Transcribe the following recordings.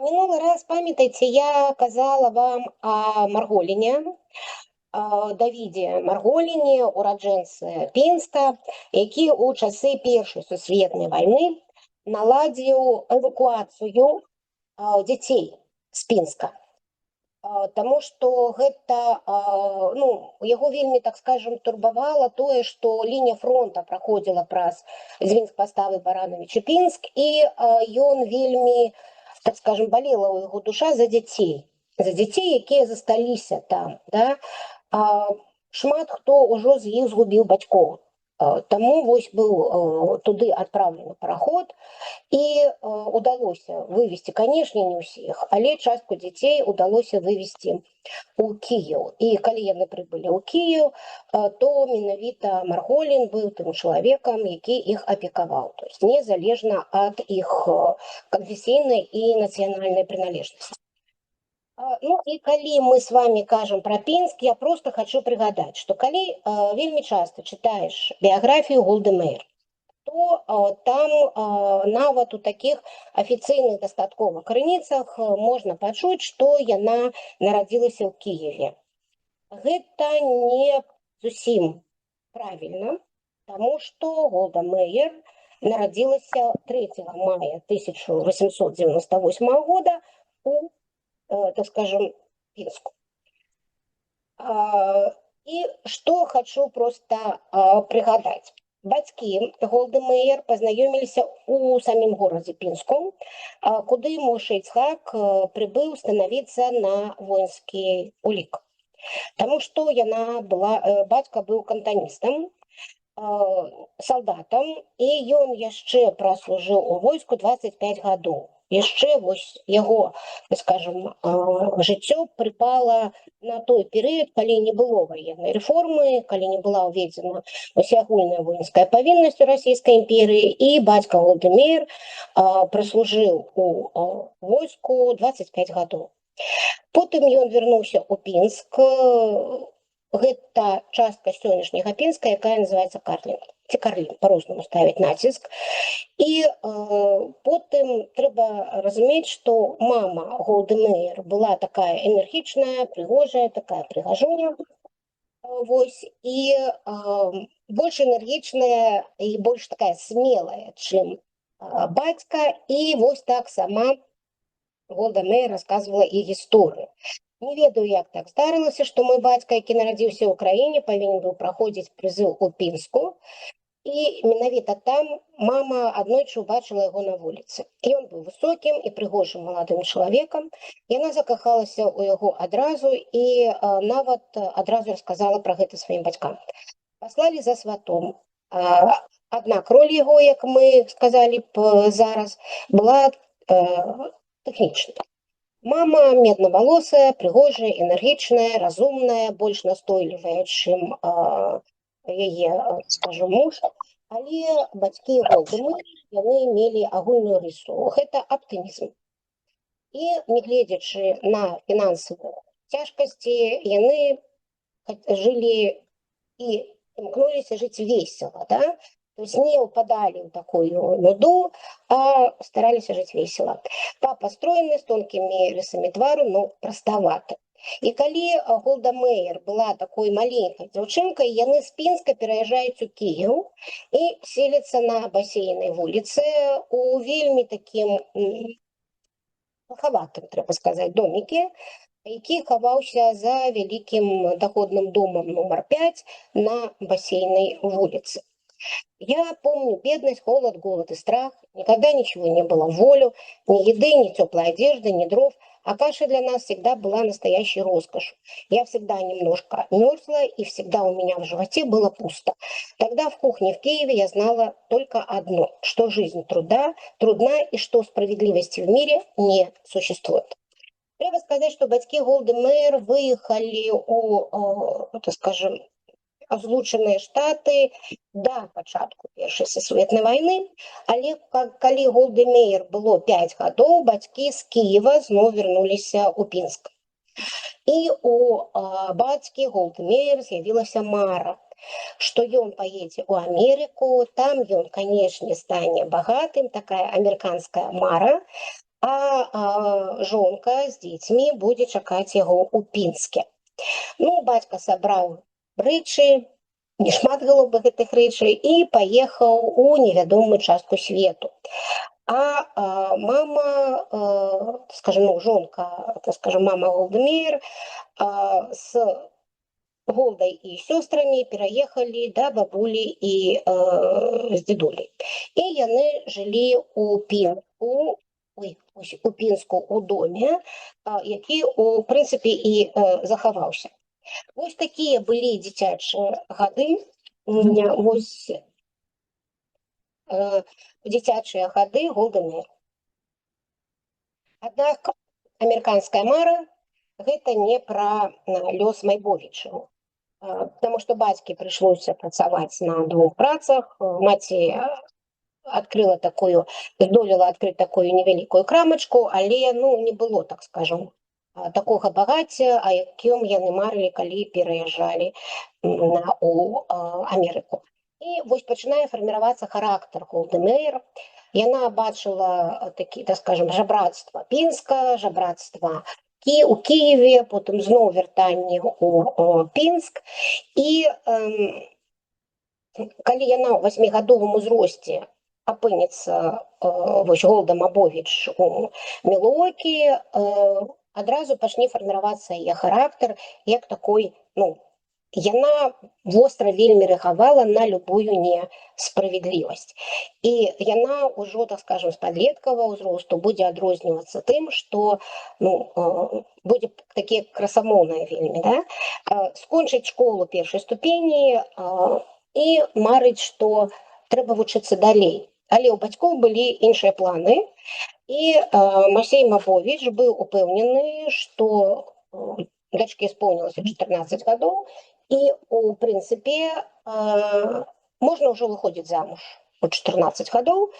Мінулий раз, пам'ятаєте, я казала вам о Марголіне, Давіде Марголіне, ураджэнцы Пінска, які ў часы Першай сусветнай вайны наладзіў эвакуацыю дзяцей з Пінска. Таму што гэта яго вельмі, так скажем, турбавала тое, што лінія фронта праходзіла праз Звінск, Паставы, Баранович і Пінск, і ён вельмі, так скажем, балела ў яго душа за дзяцей, якія засталіся там, да? Шмат хто ўжо з іх згубіў бацькоў. Таму вось быў туды адпраўлены параход, і удалося вывезці, канешне, не ўсіх, але частку дзяцей удалося вывезці ў Кіеў. І калі яны прыбылі ў Кіеў, то менавіта Марголін быў тым чалавекам, які іх апекаваў, то есть незалежна ад іх канфесійнай і нацыянальнай прыналежнасці. Ну і калі мы с вами кажам пра Пінск, я просто хочу прыгадаць, што калі вельмі часта чытаеш біяграфію Голды Меір, то там нават у такіх афіцыйных дастаткова крыніцах можна пачуць, што яна нарадзілася ў Кіеве. Гэта не зусім правільна, таму што Голда Меір нарадзілася 3 мая 1898 года у, так скажем, Пінску. І што хочу просто прыгадаць. Бацькі Голды Меір пазнаёміліся ў самім горадзе Пінску, куды муж Іцхак прыбыў станавіцца на воінскі улік. Таму што бацька быў кантаністам, салдатам, і ён яшчэ праслужыў у войску 25 гадоў. Яшчэ вось яго, скажем, жыццё прыпала на той перыяд, калі не было ваеннай рэформы, калі не была ўведзена усеагульная воінская павіннасць у Расійскай імперыі, і бацька Голды Меір праслужыў у войску 25 гадоў. Потым ён вярнуўся ў Пінск. Гэта частка сённяшняга Пінска, якая называецца Карлін. Ці Карлін, па-рознаму ставяць націск. І потым трэба разумець, што мама Голды Меір была такая энергічная, прыгожая, такая прыгажуня. Вось, і больш энергічная і больш такая смелая, чым бацька. І вось так сама Голда Меір расказвала і гісторыю. Не ведаю, як так здарылася, што мой бацька, які нарадзіўся ў краіне, павінен быў праходзіць прызыў у Пінску. І менавіта там мама аднойчы ўбачыла яго на вуліцы. Ён быў высокім і прыгожым маладым чалавекам. Яна закахалася ў яго адразу і нават адразу расказала пра гэта сваім бацькам. Паслалі за сватом. Аднак роль яго, як мы сказалі б зараз, была тэхнічная. Мама меднавалосая, прыгожая, энергічная, разумная, больш настойлівая, чым яе, скажем, муж. Але бацькі Голды Меір, яны мелі агульную рысу. Гэта аптымізм. І, нягледзячы на фінансавыя цяжкасці, яны жылі і імкнуліся жыць весела, да? То есть не упадали в такую нуду, а стараліся жыць весела. Папа стройны, з тонкімі рысамі твару, но простоваты. І калі Голда Меір была такой маленькай дзяўчынкай, яны з Пінска пераязджаюць у Кіеў і селяцца на басейнай вуліцы у вельмі такім пахаватым, трэба сказаць, доміке, які хаваўся за вялікім доходным домам нумар 5 на басейнай вуліцы. Я помню бедность, холод, голод и страх. Никогда ничего не было в волю, ни еды, ни теплой одежды, ни дров. А каша для нас всегда была настоящей роскошью. Я всегда немножко мерзла, и всегда у меня в животе было пусто. Тогда в кухне в Киеве я знала только одно, что жизнь трудна, и что справедливости в мире не существует. Треба сказать, что бацькі Голды Меір выехали так скажем, Злучаныя Штаты да пачатку Першай сусветнай вайны, але калі Голды Меір было 5 гадоў, бацькі з Кіева зноў вярнуліся ў Пінск. І у бацькі Голды Меір з'явілася мара, што ён паедзе ў Амерыку, там ён, канешне, стане багатым, такая амерыканская мара. а жонка з дзецьмі будзе чакаць яго ў Пінске. Ну, бацька сабраў рэчы, нешмат было бы гэтых рэчай, і паехаў у невядомую частку свету. Мама, скажем, ну, жонка, так скажем, мама Голдемейр с Голдай і сёстрамі пераехалі да бабулі і з дзедулей. І яны жылі у Пінску у доме, які, у прынцыпе, і захаваўся. Вось такія былі дзіцячыя гады. Вось дзіцячыя гады Голдемейр. Аднак амерыканская мара гэта не пра лёс Майбовічаў, потому што бацьке прыйшлося працаваць на двух працах. Маці здолела адкрыць такую невялікую крамачку, але, ну, не было, так скажем, такога багацця, о якім яны марылі, калі пераязджалі у Амерыку. І вось пачынае фарміравацца характар Голдемейр. Яна бачыла такі, так скажем, жабрацтва Пінска, жабрацтва у Киеве, потым зноў вяртанне у Пінск. І калі яна ў 8гадовым узросце апынецца вось Голда Мабовіч у Мілуокі, адразу пачне фарміравацца яе характар як такой, ну, яна востра вельмі рэагавала на любую несправядлівасць. І яна ўжо, так скажем, з падлеткавага ўзросту будзе адрознівацца тым, што, ну, будзе такі красамоўная вельмі, да? Скончыць школу першай ступені і марыць, што трэба вучыцца далей. Але ў бацькоў былі іншыя планы, і Масей Мабовіч быў упэўнены, што дачке исполнілася 14 гадоў, і, у прынцыпе, можна ўжо выходзіць замуж у 14 гадоў.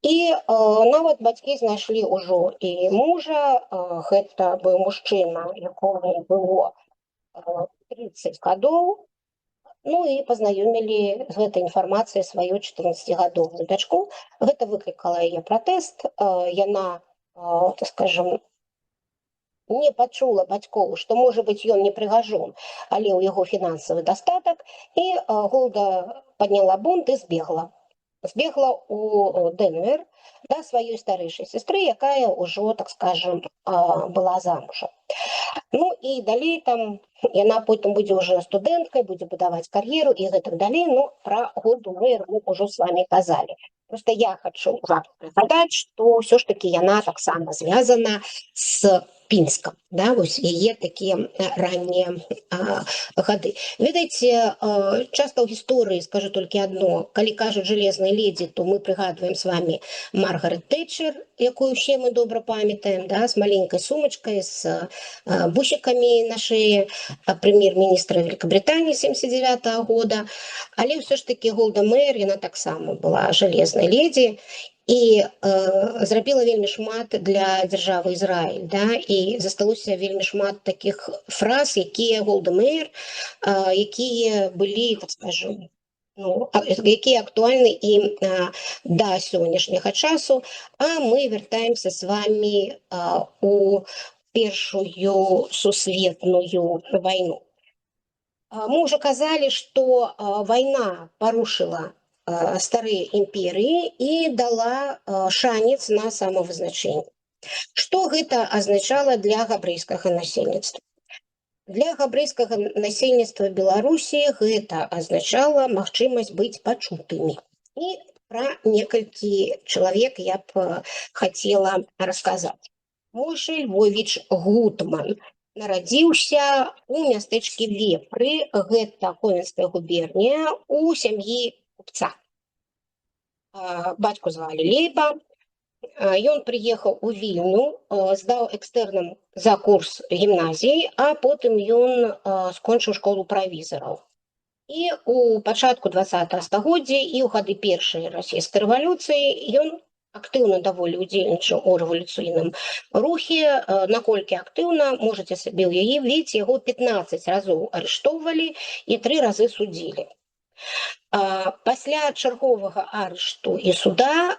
І нават бацькі знайшлі ўжо і мужа. Гэта быў мужчына, якому было 30 гадоў. Ну і пазнаёмілі з гэтай інфармацыяй сваю 14гадовую дачку. Гэта выклікала яе пратэст. Яна, так скажем, не пачула бацькоў, што, можа быць, ён не прыгажун, але ў яго фінансавы дастатак. І Голда падняла бунт і збегла. Збегла у Денвер да сваёй старэйшай сястры, якая ўжо, так скажем, была замужам. Ну і далей там яна потым будзе ўжо студэнткай, будзе будаваць кар'еру і гэтак далей. Ну, пра Голду Меір мы ўжо з вами казалі. Просто я хочу вам прыгадаць, што ўсё ж такі яна таксама звязана з Пінскам, да, вось яе такія раннія гады. Ведаеце, часта ў гісторыі, скажу толькі адно, калі кажуць жалезнай ледзі, то мы прыгадваем з вами Маргарет Тэтчер, якую ўсе мы добра памятаем, да, з маленькай сумачкай, з бусікамі на шыі, прэм'ер-міністра Великабрытаніі 79-го года. Але ўсё ж такі Голда Меір, яна таксама была жалезнай ледзі і зрабіла вельмі шмат для дзяржавы Ізраіль, да, і засталося вельмі шмат такіх фраз, якія Голда Меір, якія былі, так скажем, ну, якія актуальны і да сённяшняга часу. А мы вяртаемся з вами у Першую сусветную вайну. Мы ўжо казалі, што вайна парушыла старыя імперыі і дала шанец на самавызначэнне. Што гэта азначала для габрэйскага насельніцтва? Для габрэйскага насельніцтва Беларусі гэта азначала магчымасць быць пачутымі. І пра некалькі чалавек я б хацела расказаць. Мойшай Львовіч Гутман нарадзіўся у мястэчкі Вепры, гэта Ковенская губернія, у сям'і купца. Бацьку звалі Лейба. Ён прыехаў у Вільню, здаў экстэрнам за курс гімназіі, а потым ён скончыў школу правізараў. І у пачатку 20-го стагоддзя і ў гады першай расійскай рэвалюцыі ён актыўна даволі ўдзельнічаў у рэвалюцыйным рухе. Наколькі актыўна, можаце сабе ўявіць, яго 15 разоў арыштоўвалі і 3 разы судзілі. Пасля чарговага арышту і суда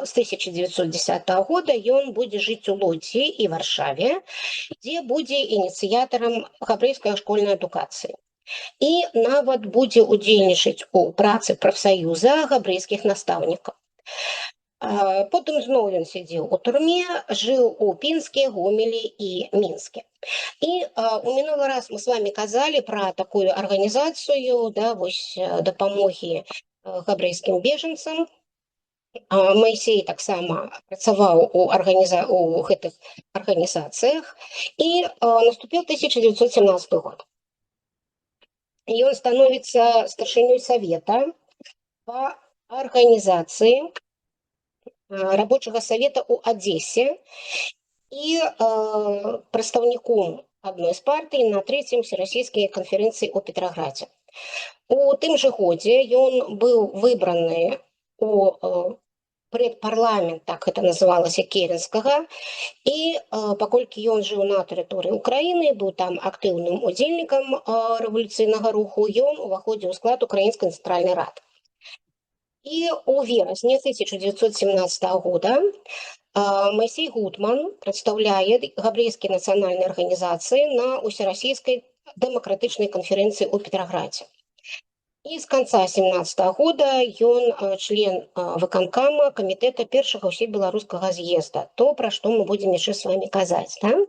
з 1910 года ён будзе жыць у Лодзі і Варшаве, дзе будзе ініцыятарам габрэйскай школьнай адукацыі. І нават будзе ўдзельнічаць у працы прафсаюза габрэйскіх настаўнікаў. Потым зноў ён сядзеў у турме, жыў у Пінске, Гомелі і Мінске. І у мінулы раз мы з вами казалі пра такую арганізацыю, да, вось дапамогі габрэйскім бежанцам. Маісей таксама працаваў у гэтых арганізацыях, і наступіў 1917 год. Ён становіцца старшынёй савета па арганізацыі рабочага савета ў Адзесе і прадстаўніком адной з партый на 3-й всерасійскай канферэнцыі ў Петраградзе. У тым жа годзе ён быў выбраны у предпарламент, так гэта называлася, Керенскага, і паколькі ён жыў на тэрыторыі Украіны, быў там актыўным удзельнікам рэвалюцыйнага руху, ён уваходзіў у склад Украінскай цэнтральнай рады. І у верасні 1917 года Маісей Гутман прадстаўляе габрэйскія нацыянальныя арганізацыі на ўсерасійскай дэмакратычнай канферэнцыі ў Петраградзе. І з канца 17 года ён член выканкама камітэта першага ўсебеларускага з'езда, то, пра што мы будзем яшчэ з вами казаць, да?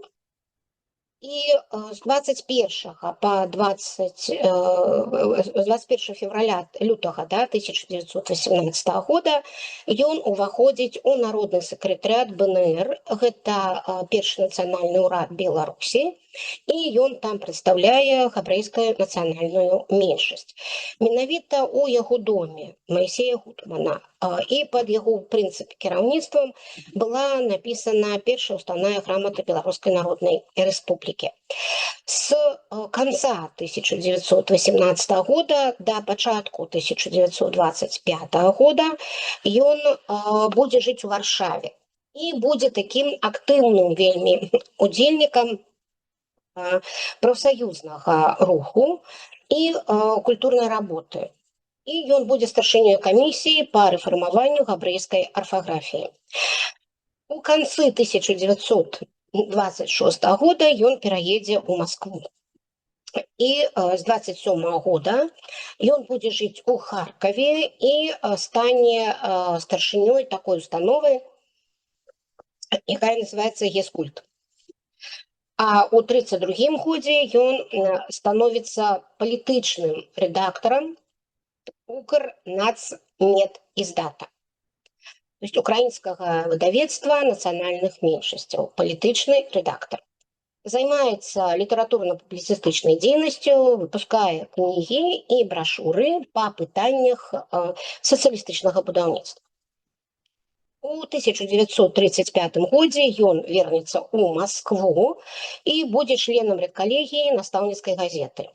І з 21 па 21 февраля лютага 1918 года ён уваходзіць у народны сакратарыят БНР, гэта першы нацыянальны ўрад Беларусі, і ён там прадстаўляе габрэйскую нацыянальную меншасць. Менавіта ў яго доме Маісея Гутмана і пад яго прынцып кіраўніцтвам была напісана першая ўставная грамата Беларускай Народнай Рэспублікі. С конца 1918 года до пачатку 1925 года ён будзе жыць у Варшаве і будзе такім актыўным вельмі удзельнікам прафсаюзнага руху і культурнай работы. І ён будзе старшынёй камісіі па рэфармаванню габрэйскай арфаграфіі. У канцы 1926 года ён пераедзе ў Маскву. І з 27 года ён будзе жыць у Харкаве і стане старшынёй такой установы, якая называецца Гескульт. А ў 1932 годзе ён становіцца палітычным рэдактарам Укрнацмедиздата, то есть украінскага выдавецтва нацыянальных меншасцяў, палітычны рэдактар. Займаецца літаратурна-публіцыстычнай дзейнасцю, выпускае кнігі і брашуры па пытаннях сацыялістычнага будаўніцтва. У 1935 годзе ён вернецца ў Маскву і будзе членам рэдкалегіі настаўніцкай газеты.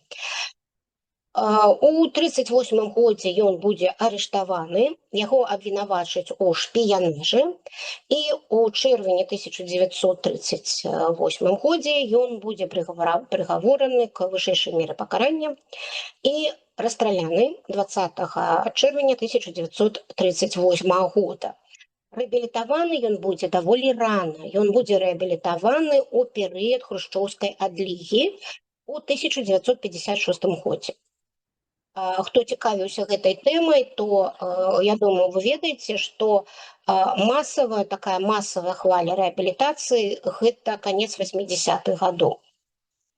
У 1938 годзе ён будзе арыштаваны, яго абвінавачаць у шпіянажы, і ў чэрвені 1938 годзе ён будзе прыгавораны к вышэйшай меры пакарання і расстраляны 20 чэрвеня 1938 года. Рэабілітаваны ён будзе даволі рана. Ён будзе рэабілітаваны ў перыяд хрушчоўскай адлігі ў 1956 годзе. Хто цікавіўся гэтай тэмай, то, я думаю, вы ведаеце, што такая масавая хваля рэабілітацыі – гэта канец 80-х гадоў.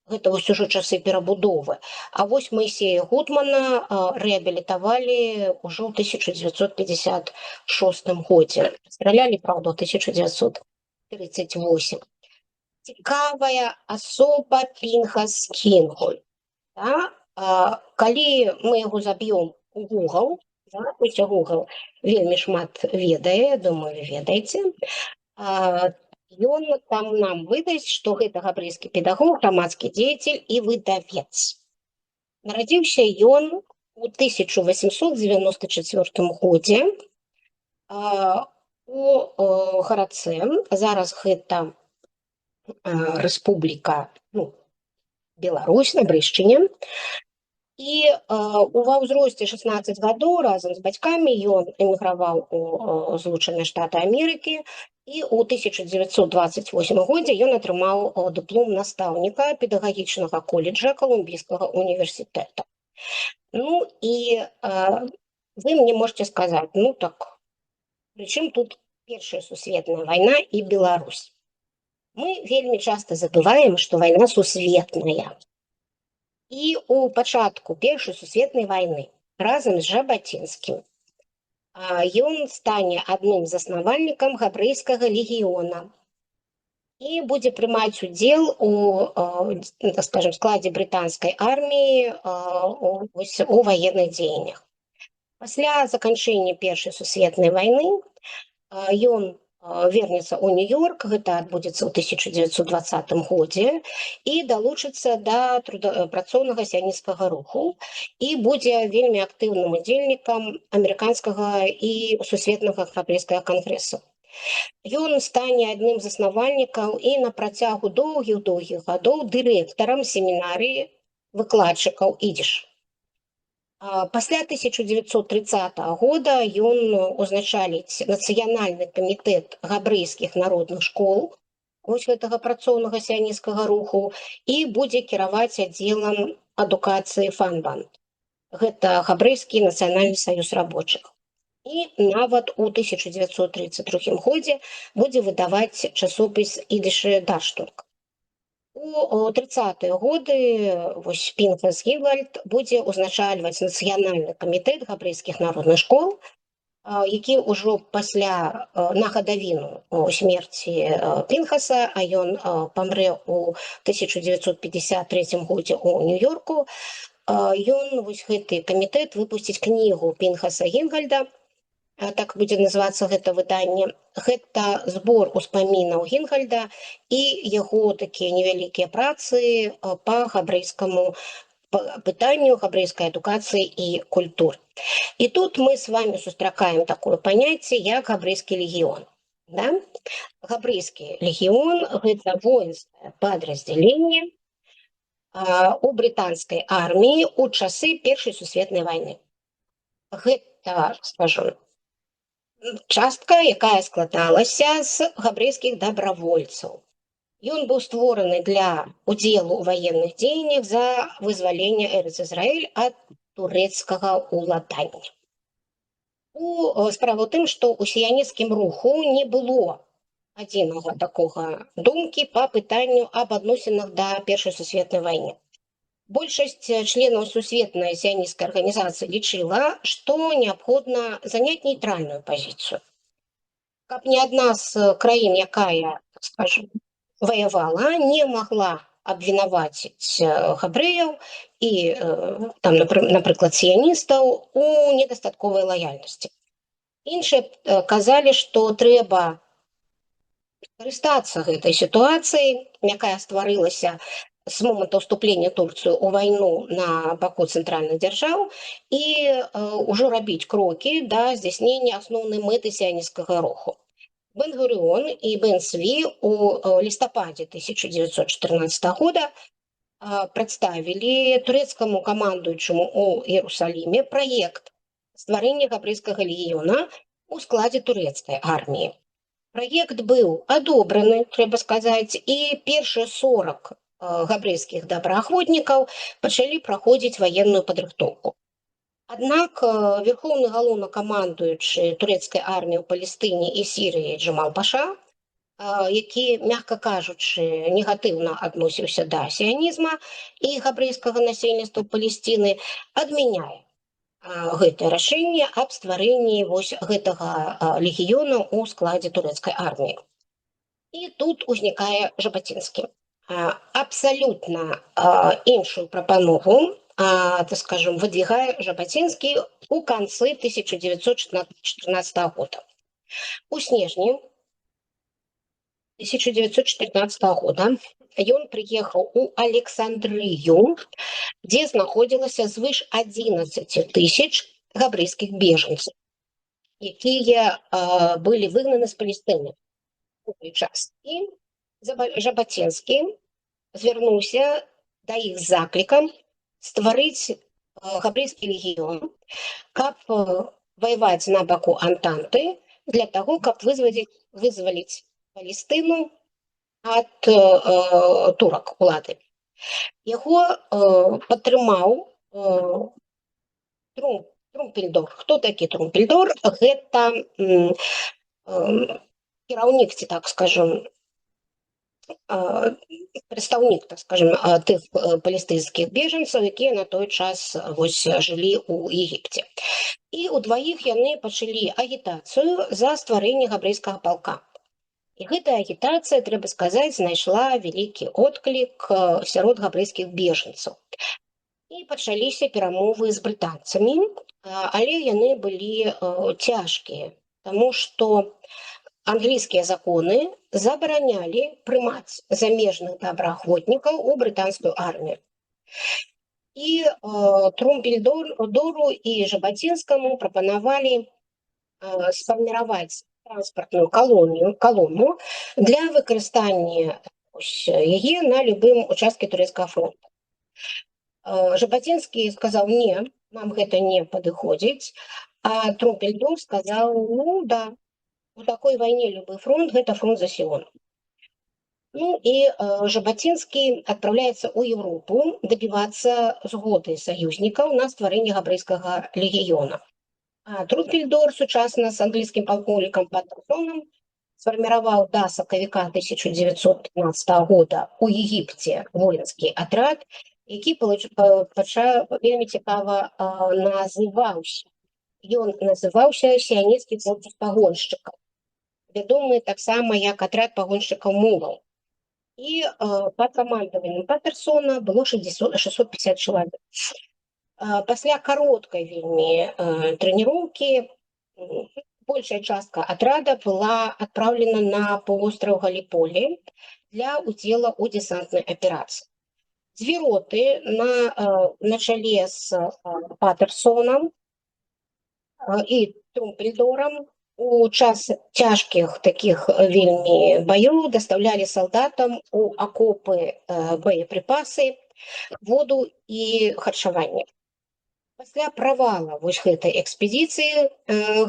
Гэта вось ужо часы перабудовы. А вось Маісея Гутмана рэабілітавалі ўжо ў 1956 годзе. Стралялі, правда, ў 1938. Цікавая асоба Пінхас Кінгольд. Калі мы яго заб'ём у Google, Google вельмі шмат ведае, думаю, вы ведаеце, ён там нам выдасць, што гэта габрэйскі педагог, грамадскі дзеячаль і выдавец. Нарадзіўся ён у 1894 годзе у гарадцы, зараз гэта рэспубліка Беларусь на Брэшчыне. І ва ўзросце 16 гадоў разам з бацькамі ён эміграваў у Злучаныя Штаты Амерыкі, і ў 1928 годзе ён атрымаў дыплом настаўніка педагагічнага каледжа Колумбійскага універсітэта. Ну і вы мне можете сказаць, ну так, прычым тут Першая сусветная вайна і Беларусь? Мы вельмі часта забываем, што вайна сусветная. І у пачатку Першай сусветнай вайны разам з Жабацінскім ён стане адным з заснавальнікам габрэйскага легіёна і будзе прымаць удзел у, скажем, складзе брытанскай арміі у ваенных дзеяннях. Пасля заканчэння Першай сусветнай вайны ён вернецца ў Нью-Йорк, гэта адбудзецца ў 1920 годзе, і далучыцца да працоўнага сіянісцкага руху і будзе вельмі актыўным удзельнікам амерыканскага і сусветнага габрэйскага кангрэсу. Ён стане адным з заснавальнікаў і на працягу доўгіх гадоў дырэктарам семінарыі выкладчыкаў ідыш. Пасля 1930 года ён узначаліць нацыянальны камітэт габрэйскіх народных школ вось гэтага працоўнага сіянісцкага руху і будзе кіраваць аддзелам адукацыі Фанбанд. Гэта габрэйскі нацыянальны саюз рабочых. І нават у 1932 годзе будзе выдаваць часопіс «Ідыше Даштунг». У 30-е годы вось Пінхас Гігальд будзе ўзначальваць нацыянальны камітэт габрэйскіх народных школ, які ўжо пасля на гадавіну смерці Пінхаса, а ён памрэ ў 1953 годзе ў Нью-Йорку, ён вось гэты камітэт выпусціць кнігу Пінхаса Гігальда, так будзе называцца гэта выданне. Гэта збор успамінаў Гігальда і яго такія невялікія працы па габрэйскаму пытанню габрэйскай адукацыі і культуры. І тут мы з вами сустракаем такое паняцце, як габрэйскі легіён. Да? Габрэйскі легіён – гэта воінскае падраздзяленне у брытанскай арміі ў часы Першай сусветнай вайны. Гэта, скажу, частка, якая складалася з габрэйскіх дабравольцаў. Ён быў створаны для удзелу ў ваенных дзеяннях за вызваленне Эрец-Ізраіль ад турэцкага ўладання. Справа ў тым, што ў сіянісцкім руху не было адзінага такога думкі па пытанню аб адносінах да Першай сусветнай вайны. Большасць членаў сусветнай сіянісцкай арганізацыі лічыла, што неабходна заняць нейтральную пазіцыю. Каб ні адна з краін, якая, скажем, ваявала, не магла абвінаваціць габрэяў і, там, напрыклад, сіяністаў у недастатковай лаяльнасці. Іншыя казалі, што трэба карыстацца гэтай сітуацыяй, якая стварылася з моманту ўступлення Турцыі ў вайну на баку цэнтральных дзяржаў і ўжо рабіць крокі да здзяйснення асноўнай мэты сіянісцкага руху. Бен-Гурыон і Бен-Цві у лістападзе 1914 года прадставілі турэцкаму камандуючаму ў Іерусаліме праект стварэння габрэйскага легіёна ў складзе турэцкай арміі. Праект быў адобраны, трэба сказаць, і першыя 40 габрэйскіх добраахвотнікаў пачалі праходзіць ваенную падрыхтоўку. Аднак верхоўны галоўнакамандуючы турэцкай арміі ў Палестыне і Сірыі Джамал Паша, які, мякка кажучы, негатыўна адносіўся да сіянізма і габрэйскага насельніцтва Палестыны, адмяняе гэтае рашэнне аб стварэнні вось гэтага легіёна ў складзе турэцкай арміі. І тут узнікае Жабацінскі. Абсалютна іншую прапанову, так скажем, выдвигае Жабацінскі у канцы 1914 года. У снежні 1914 года ён прыехаў у Александрыю, дзе знаходзілася звыш 11 тысяч габрэйскіх бежанцаў, якія былі выгнаны з Палестыны у той час. І Жабацінскі звярнуўся да іх з заклікам стварыць габрэйскі легіён, каб воеваць на баку Антанты для таго, каб вызваліць Палестыну ад турак улады. Яго падтрымаў Трумпельдор. Хто такі Трумпельдор? Гэта кіраўнік, ці так скажем, прадстаўнік, так скажем, тых палестынскіх бежанцаў, якія на той час вось жылі ў Егіпце. І ўдваіх яны пачалі агітацыю за стварэнне габрэйскага палка. І гэтая агітацыя, трэба сказаць, знайшла вялікі одклік сярод габрэйскіх бежанцаў. І пачаліся перамовы з брытанцамі, але яны былі цяжкія, таму што англійскія законы забаранялі прымаць замежных добраахвотнікаў у брытанскую армію. І Трумпельдору і Жабацінскаму прапанавалі сфарміраваць транспартную колону для выкарыстання яе на любым участке турэцкага фронту. Жабацінскі сказаў: не, нам гэта не падыходзіць, а Трумпельдор сказаў: ну да, у такой вайне любы фронт — гэта фронт за Сіон. Ну і Жабацінскі адпраўляецца ў Еўропу дабівацца згоды саюзнікаў на стварэнне габрэйскага легіёна. А Трумпельдор сучасна з англійскім палкоўнікам Паттерсонам сфарміраваў да сакавіка 1915 года ў Егіпце воінскі атрад, які вельмі цікава называўся. Ён называўся сіянісцкі корпус пагоншчыкаў, вядомы таксама як атрад пагоншчыкаў мулаў. І пад камандаваннем Паттерсона было 650 чалавек. Пасля кароткай вельмі трэніроўкі большая частка атрада была адпраўлена на паўвостраў Галіполі для ўдзела ў дэсантнай аперацыі. Дзве роты на чале з Паттерсонам і Трумпельдорам у час цяжкіх такіх вельмі баёў дастаўлялі салдатам у акопы боепрыпасы, воду і харчаванне. Пасля правала вось гэтай экспедыцыі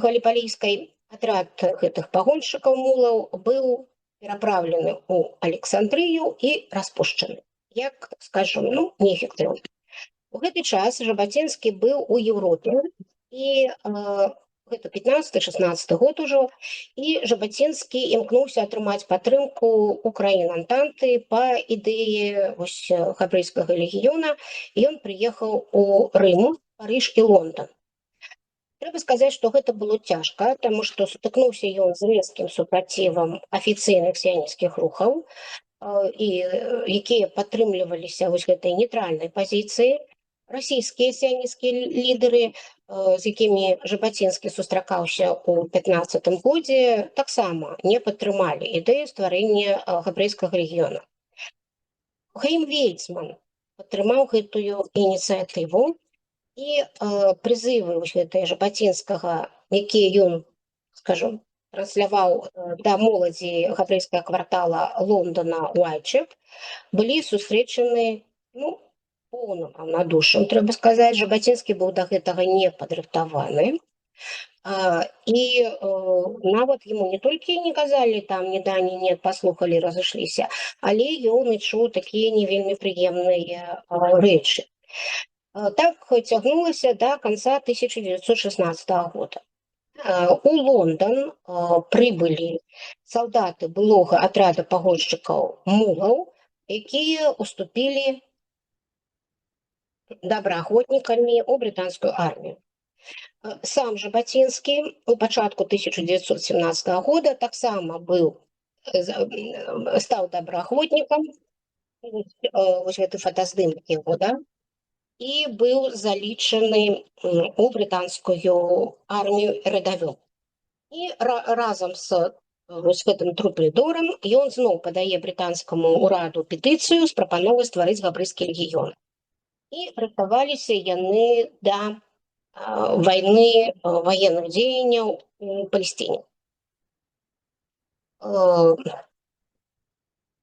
галіпалійскай атрад гэтых пагоншчыкаў мулаў быў перапраўлены ў Александрыю і распушчаны, як, скажем, неэфектыўна. У гэты час Жабацінскі быў у Еўропе, і гэта 15-16 год ужо, і Жабацінскі імкнуўся атрымаць падтрымку ў краін Антанты па ідэі габрэйскага легіёна, і ён прыехаў у Рым, Парыж і Лондан. Трэба сказаць, што гэта было цяжка, таму што сутыкнуўся ён з рэзкім супрацівам афіцыйных сіянісцкіх рухаў, якія падтрымліваліся вось гэтай нейтральнай пазіцыі. Расійскія сіянісцкія лідары, з якімі Жабацінскі сустракаўся ў 15 годзе, таксама не падтрымалі ідэю стварэння габрэйскага рэгіёна. Хаім Вейцман падтрымаў гэтую ініцыятыву, і прызывы вось гэтыя Жабацінскага, якія ён, скажем, трансляваў да моладзі габрэйскага квартала Лондона Уайтчеп, былі сустрэчаны поўным раўнадушшам, трэба сказаць. Жабацінскі быў да гэтага не падрыхтаваны. І нават яму не толькі не казалі там ні да, ні нет, паслухалі, разышліся, але ён і чуў такія не вельмі прыемныя рэчы. Так цягнулася да канца 1916 года. У Лондан прыбылі салдаты былога атрада пагоншчыкаў мулаў, якія уступілі добраахвотнікамі ў брытанскую армію. Сам Жабацінскі у пачатку 1917 года таксама стаў добраахвотнікам, вось гэты фотаздымак яго, да, і быў залічаны у брытанскую армію рядовым. І разам з вось гэтым Трумпельдорам ён зноў падае брытанскаму ўраду петыцыю з прапановай стварыць габрэйскі легіён. І рыхтаваліся яны да вайны, военных дзеянняў у Палестине.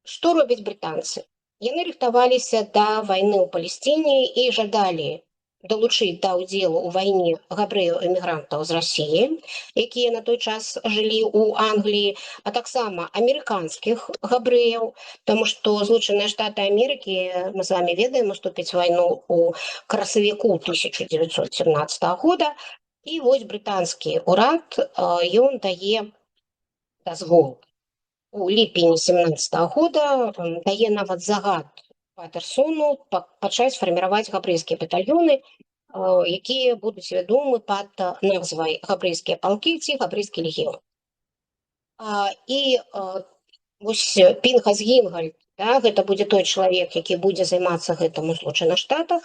Што робяць брытанцы? Яны рыхтаваліся да вайны ў Палестине і жадалі далучыць да ўдзелу ў вайне габрэяў-эмігрантаў з Расіі, якія на той час жылі ў Англіі, а таксама амерыканскіх габрэяў, таму што Злучаныя Штаты Амерыкі, мы з вамі ведаем, уступіць вайну ў красавіку 1917 года, і вось брытанскі ўрад ён дае дазвол у ліпені 17 года, дае нават загад Патерсону пачаць фарміраваць габрэйскія батальёны, якія будуць вядомы пад назвай габрэйскія палкі ці габрэйскі легіён. І вось Пінхас Гінгальд, гэта будзе той чалавек, які будзе займацца гэтым у Злучаных Штатах,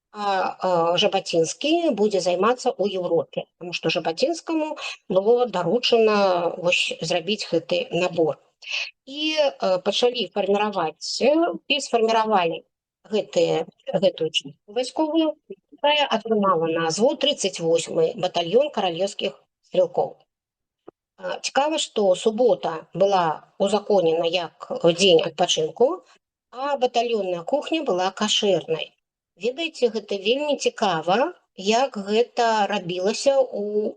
а Жабацінскі будзе займацца ў Еўропе, таму што Жабацінскаму было даручана вось зрабіць гэты набор. І пачалі фарміраваць і сфарміравалі гэтую частку вайсковую, якая атрымала назву 38-й батальён каралеўскіх стрэлкоў. Цікава, што субота была узаконена як дзень адпачынку, а батальённая кухня была кашэрнай. Ведаеце, гэта вельмі цікава, як гэта рабілася ў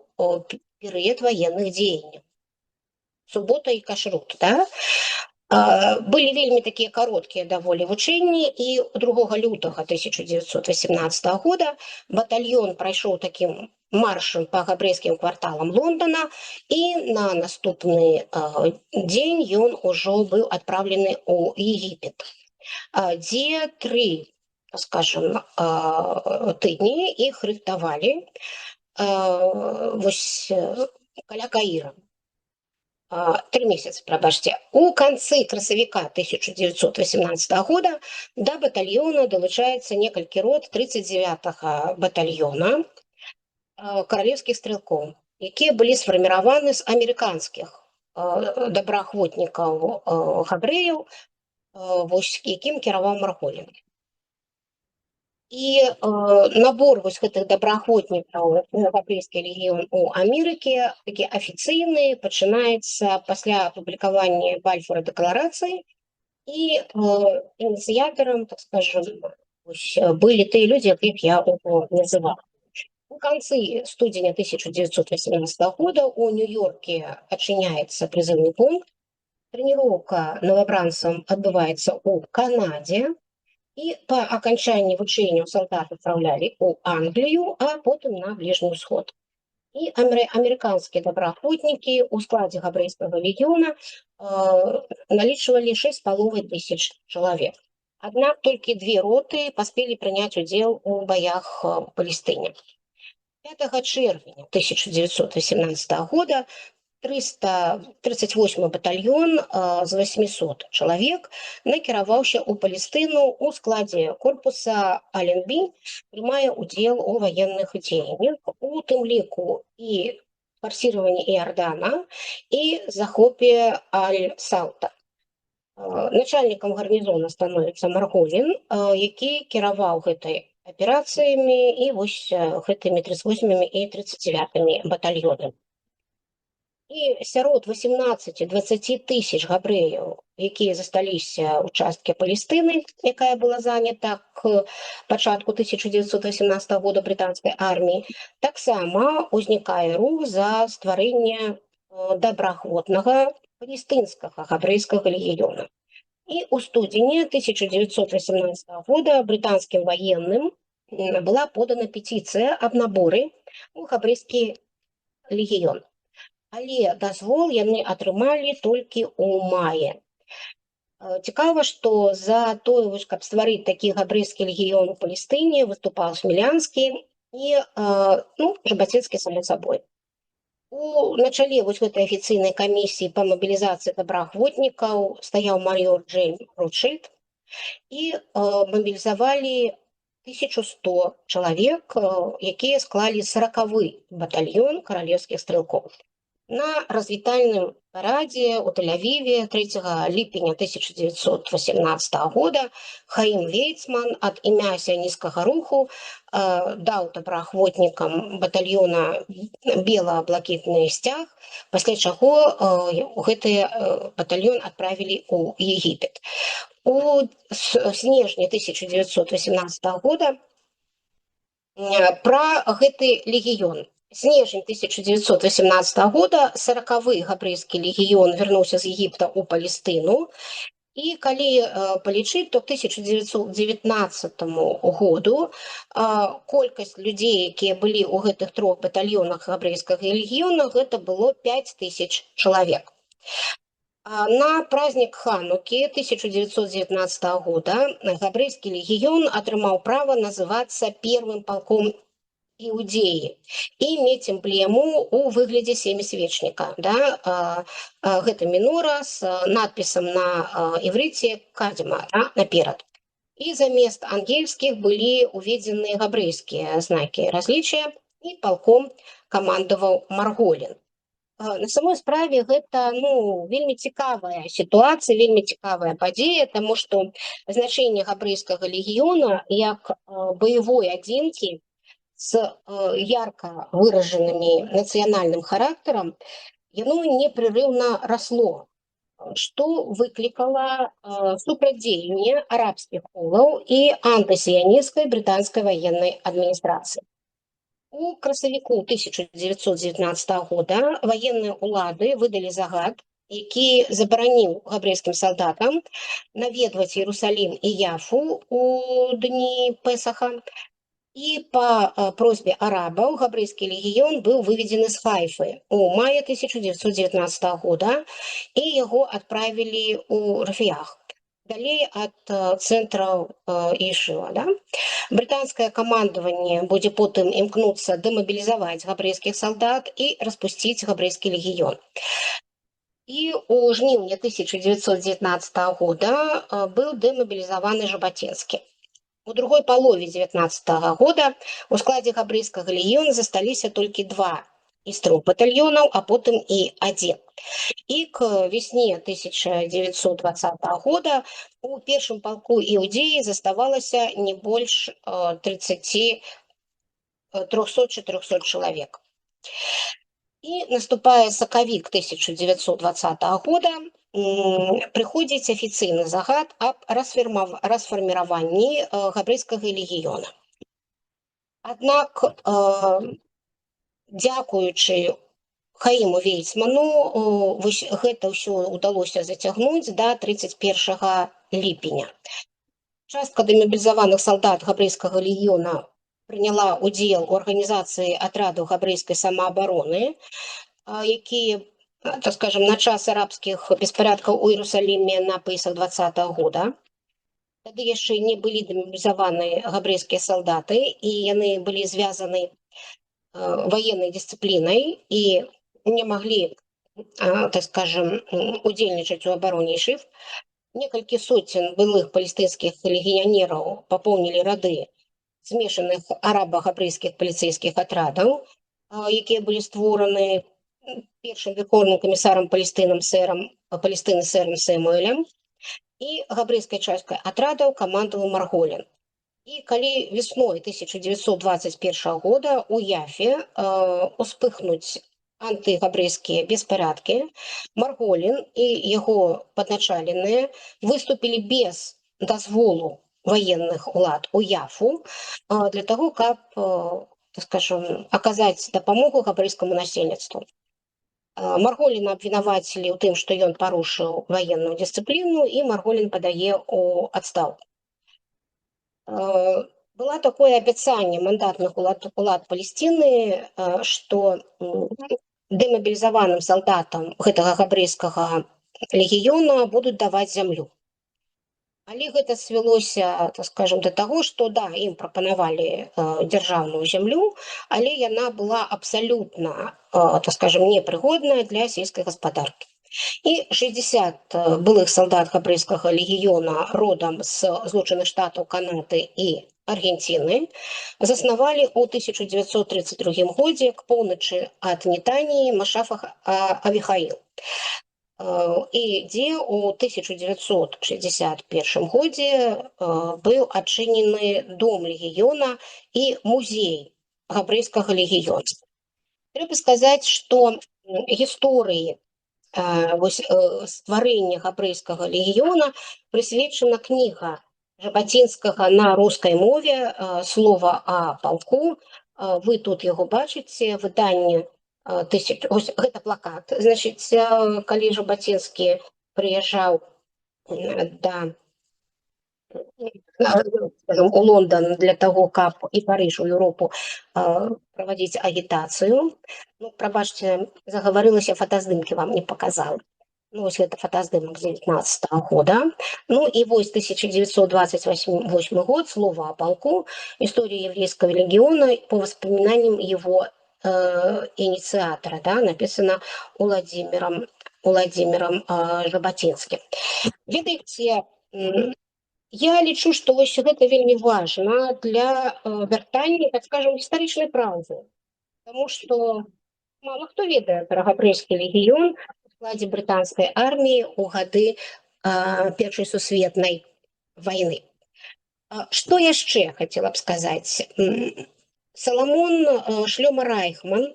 перыяд ваенных дзеянняў. Субота і кашрут, былі вельмі такія кароткія даволі вучэнні, і 2 лютага 1918 года батальён прайшоў такім маршам па габрэйскім кварталам Лондона, і на наступны дзень ён ужо быў адпраўлены ў Егіпет, дзе 3, скажем, тыдні іх рыхтавалі вось каля Каіра. 3 месяцы, прабачце. У канцы красавіка 1918 года да батальёна далучаецца некалькі рот 39-го батальёна каралеўскіх стрэлкоў, якія былі сфарміраваны з амерыканскіх добраахвотнікаў габрэяў, вось якім кіраваў Марголін. І набор вось гэтых добраахвотнікаў у габрэйскі легіён у Амерыкі, такі афіцыйны, пачынаецца пасля апублікавання Бальфура дэкларацыі, і ініцыятарам, так скажем, былі тыя людзі, якіх я называла. У канцы студзеня 1918 года у Нью-Йорке адчыняецца прызыўны пункт, трэніроўка новабранцам адбываецца ў Канадзе, і па аканчанні вучэнняў салдат адпраўлялі ў Англію, а потым на Бліжні ўсход. І амерыканскія добраахвотнікі ў складзе габрэйскага легіёна налічвалі 6,5 тысяч чалавек. Аднак толькі 2 роты паспелі прыняць удзел у баях у Палестыне. 5 чэрвеня 1918 года 38-й батальён з 800 чалавек накіраваўся ў Палестыну ў складзе корпуса Аленбі, прымае ўдзел у ваенных дзеяннях, у тым ліку і фарсіраванні Іордана і захопе Аль-Саута. Начальнікам гарнізона становіцца Марголін, які кіраваў гэтай аперацыямі і вось гэтымі 38-мі і 39-мі батальёнамі. І сярод 18-20 тысяч габрэяў, якія засталіся ў часткі Палестыны, якая была занята к пачатку 1918 года брытанскай арміі, таксама ўзнікае рух за стварэнне добраахвотнага палестынскага габрэйскага легіёна. І ў студзені 1918 года брытанскім ваенным была подана петыцыя аб наборы ў габрэйскі легіён. Але дазвол яны атрымалі толькі ў маі. Цікава, што за тое, каб стварыць такі габрэйскі легіён у Палестыне, выступаў Смілянскі і Жабацінскі, само сабой. На чале вось гэтай афіцыйнай камісіі па мабілізацыі добраахвотнікаў стаяў маёр Джеймс Ротшильд, і мабілізавалі 1100 чалавек, якія склалі 40-й батальён каралеўскіх стрэлкоў. На развітальным парадзе ў Тель-Авіве 3 ліпеня 1918 года Хаім Вейцман ад імя сіянісцкага руху даў добраахвотнікам батальёна бела-блакітны сцяг, пасля чаго гэты батальён адправілі ў Егіпет. У снежні 1918 года Пра гэты легіён. Снежень 1918 года 40-й габрэйскі легіён вярнуўся з Егіпта ў Палестыну. І калі палічыць, то к 1919 году колькасць людзей, якія былі ў гэтых 3 батальёнах габрэйскага легіёна, гэта было 5000 чалавек. На праздник Ханукі 1919 года габрэйскі легіён атрымаў права называцца первым полком іудеі і мець эмблему ў выглядзе семісвечніка. Да? Гэта мінора з надпісам на іврыце «Кадзіма» наперад. І замест ангельскіх былі уведзены габрэйскія знакі разлічыя, і палком камандаваў Марголін. На самой справе гэта вельмі цікавая сітуацыя, вельмі цікавая падзея, таму што значэнне габрэйскага легіёна як баявой адзінкі с ярко выраженным нацыянальным характарам, яно непрерывно росло, что выкликало супрадзеянне арабских колаў и антысионистской британской военной администрации. У красавіку 1919 года военные улады выдали загад, які забараніў габрэйскім салдатам наведваць Иерусалим и Яфу у дні Песаха. И по просьбе арабов габрэйскі легіён был выведен из Хайфы у мая 1919 года, и его отправили у Рафиях, далей от центра Ешива. Да? Британское командование будет потом имкнуться демобилизовать габрэйских солдат и распустить габрэйский легион. И у жніўня 1919 года был демобилизован Жаботинский. У другой полове 19 года у складзе габрэйскага легіёна засталіся толькі 2 из 3 батальёнаў, а потым і 1. И к весне 1920 года у першым полку іудеі заставалася не больш 300-400 человек. И наступая сакавік 1920 года, приходит официальный загад об расформировании габрэйскага легіёна. Аднак, дзякуючы Хаіму Вейцману, гэта ўсё удалося зацягнуць до 31 ліпеня. Частка демобилизованных солдат габрэйскага легіёна приняла удзел у организации отрядов габрэйской самообороны, якія, так скажем, на час арабских беспорядков у Иерусалиме на Песах 20 года. Тады яшчэ не былі демобилизованы габрэйскія солдаты, и яны былі звязаны военной дисциплиной и не могли, так скажем, удзельнічаць у обороне Ешив. Некалькі сотен былых палестинских легионеров пополнили ряды смешанных арабо-габрэйскіх полицейских отрядов, якія были створаны першым верховным комиссаром Палестыны сэром Сэмуэлем, и габрэйской часткой отрядов командовал Марголін. И калі весной 1921 года у Яфе успыхнуць антыгабрэйскія беспорядки, Марголін и его подначаленные выступили без дозволу военных улад у Яфу для того, как, так скажем, оказать дапамогу габрэйскому насельніцтву. Марголіна абвінавацілі ў тым, што ён парушыў военную дисциплину, и Марголін падае ў адстаўку. Было такое обещание мандатных улад Палестины, что демобилизованным солдатам гэтага габрэйскага легіёна будуць даваць зямлю. Але гэта свялося, так скажем, до того, что да, им прапанавалі дзяржаўную зямлю, але яна была абсолютно, так скажем, непрыгодная для сельской гаспадаркі. И 60 былых солдат габрэйскага легіёна родом з Злучаных Штатаў Канады и Аргентины заснавалі ў 1932 годзе к поўначы ад Нетаніі Машафах Авихаил. И дзе у 1961 годзе был адчынены дом легіёна и музей габрэйскага легіёна. Трэба сказаць, што гісторыі стварэння габрэйскага легіёна прысвечана кніга Жаботинскага на рускай мове слова о полку. Вы тут яго бачыце, выданне гэта плакат. Значит, калі Жаботинскі прыязджаў да скажем, у Лондон для того, каб і Париж у Еўропу праводить агітацыю. Ну, прабачце, загаварылася, фотаздымкі вам не показала. Ну, вось гэта фотаздымак 19 года. Ну и вось 1928 год, слово о полку, история еврейского легиона по воспоминаниям его инициатора, да, написано Владимиром Жаботинским. Ведаеце, я лічу, што вось гэта вельмі важна для вяртання, так скажем, гістарычнай праўды. Таму што мало хто ведае пра габрэйскі легіён у складзе брытанскай арміі ў гады Першай сусветнай вайны. Што яшчэ хацела б сказаць? Саламон Шлёма Райхман,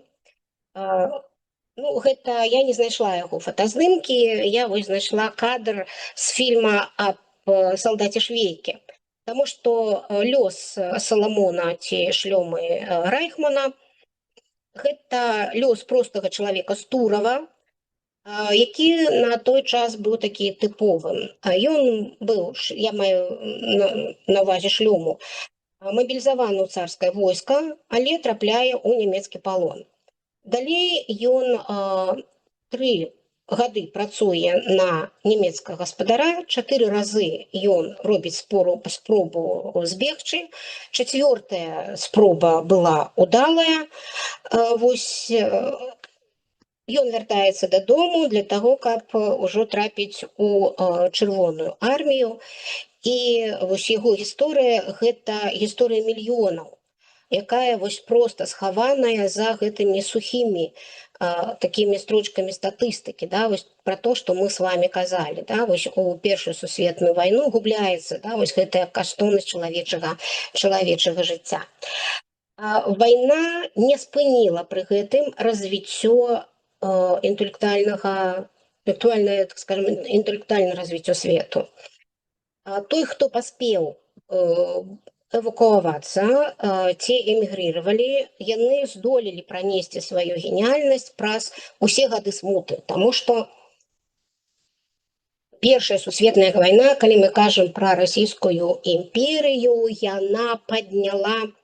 ну, гэта я не знайшла яго фотаздымкі, я вось знайшла кадр з фільма аб салдаце Швейке. Таму што лёс Саламона ці Шлёмы Райхмана гэта лёс простага чалавека з Турава, які на той час быў такі тыповым. Ён быў, я маю на ўвазе Шлёму, мабілізаваны ў царскае войска, але трапляе ў нямецкі палон. Далей ён 3 гады працуе на нямецкага гаспадара, 4 разы ён робіць спробу збегчы, 4-я спроба была удалая. Вось ён вяртаецца дадому для таго, каб ужо трапіць у чырвоную армію. І вось яго гісторыя – гэта гісторыя мільёнаў, якая вось проста схаваная за гэтымі сухімі такими строчками статыстыкі, да, вось про то, што мы с вами казалі, да, вось у Першую сусветную вайну губляецца, да, вось гэтая каштоўнасць чалавечага жыцця. Вайна не спыніла пры гэтым развіццё інтэлектуальнае, так скажем, інтэлектуальнае развіццё свету. Той, хто паспеў эвакуавацца, ці эмігрировали, яны здолелі пранесці сваю геніяльнасць праз усе гады смуты. Таму што Першая сусветная вайна, калі мы кажам пра расійскую імперію, яна падняла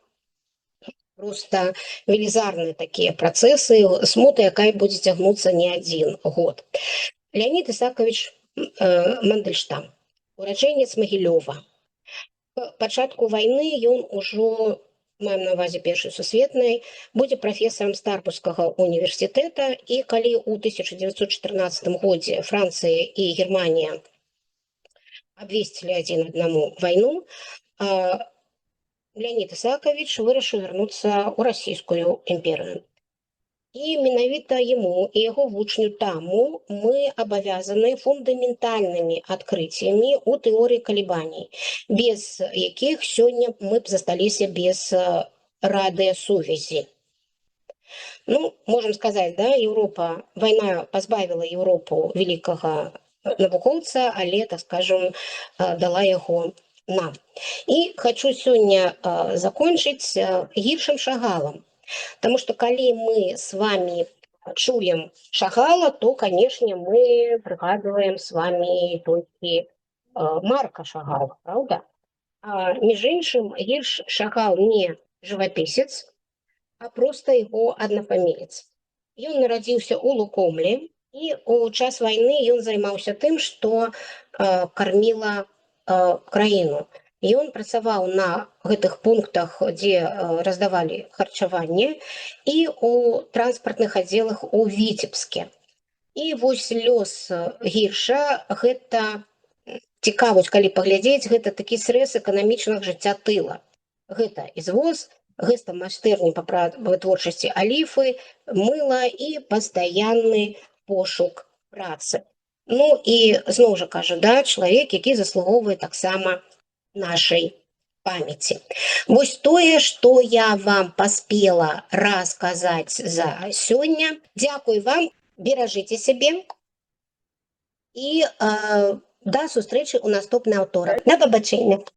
просто велізарныя такія працэсы смуты, якая будзе цягнуцца не адзін год. Леонид Исакович Мандельштам, ураджэнец Магілёва. Пачатку вайны ён ужо, маем на ўвазе Першай сусветнай, будзе прафесарам Старбургскага універсітэта, і калі ў 1914 годзе Францыя і Германія абвесцілі адзін аднаму вайну, Леонид Исакович вырашыў вярнуцца ў расійскую імперію. І менавіта яму і яго вучню таму мы абавязаны фундаментальнымі адкрыццямі ў тэорыі калібаній, без якіх сёння мы б засталіся без радыёсувязі. Ну, можам сказаць, да, вайна пазбавіла Еўропу великага навукоўца, але, так скажем, дала яго нам. І хочу сёння закончыць Гівшем Шагалам. Потому что, калі мы с вами чуем Шагала, то, конечно, мы прыгадываем с вами толькі Марка Шагала, правда? Між іншым, Гівш Шагал не жывапісец, а просто его аднафамілец. Ён нарадзіўся ў Лукомлі, і ў час вайны ён займаўся тым, што карміла краіну. Ён працаваў на гэтых пунктах, дзе раздавалі харчаванне, і ў транспартных аддзелах у Віцебске. І вось лёс Гірша – гэта цікавасць, калі паглядзець, гэта такі срэз эканамічнага жыцця тыла. Гэта ізвоз, гэта майстэрні па вытворчасці аліфы, мыла і пастаянны пошук працы. Ну і зноў жа кажу, да, чалавек, які заслугоўвае таксама нашай памяці. Вось тое, што я вам паспела расказаць за сёння. Дзякуй вам, беражыце сябе і да сустрэчы ў наступны аўторак. Да пабачэння.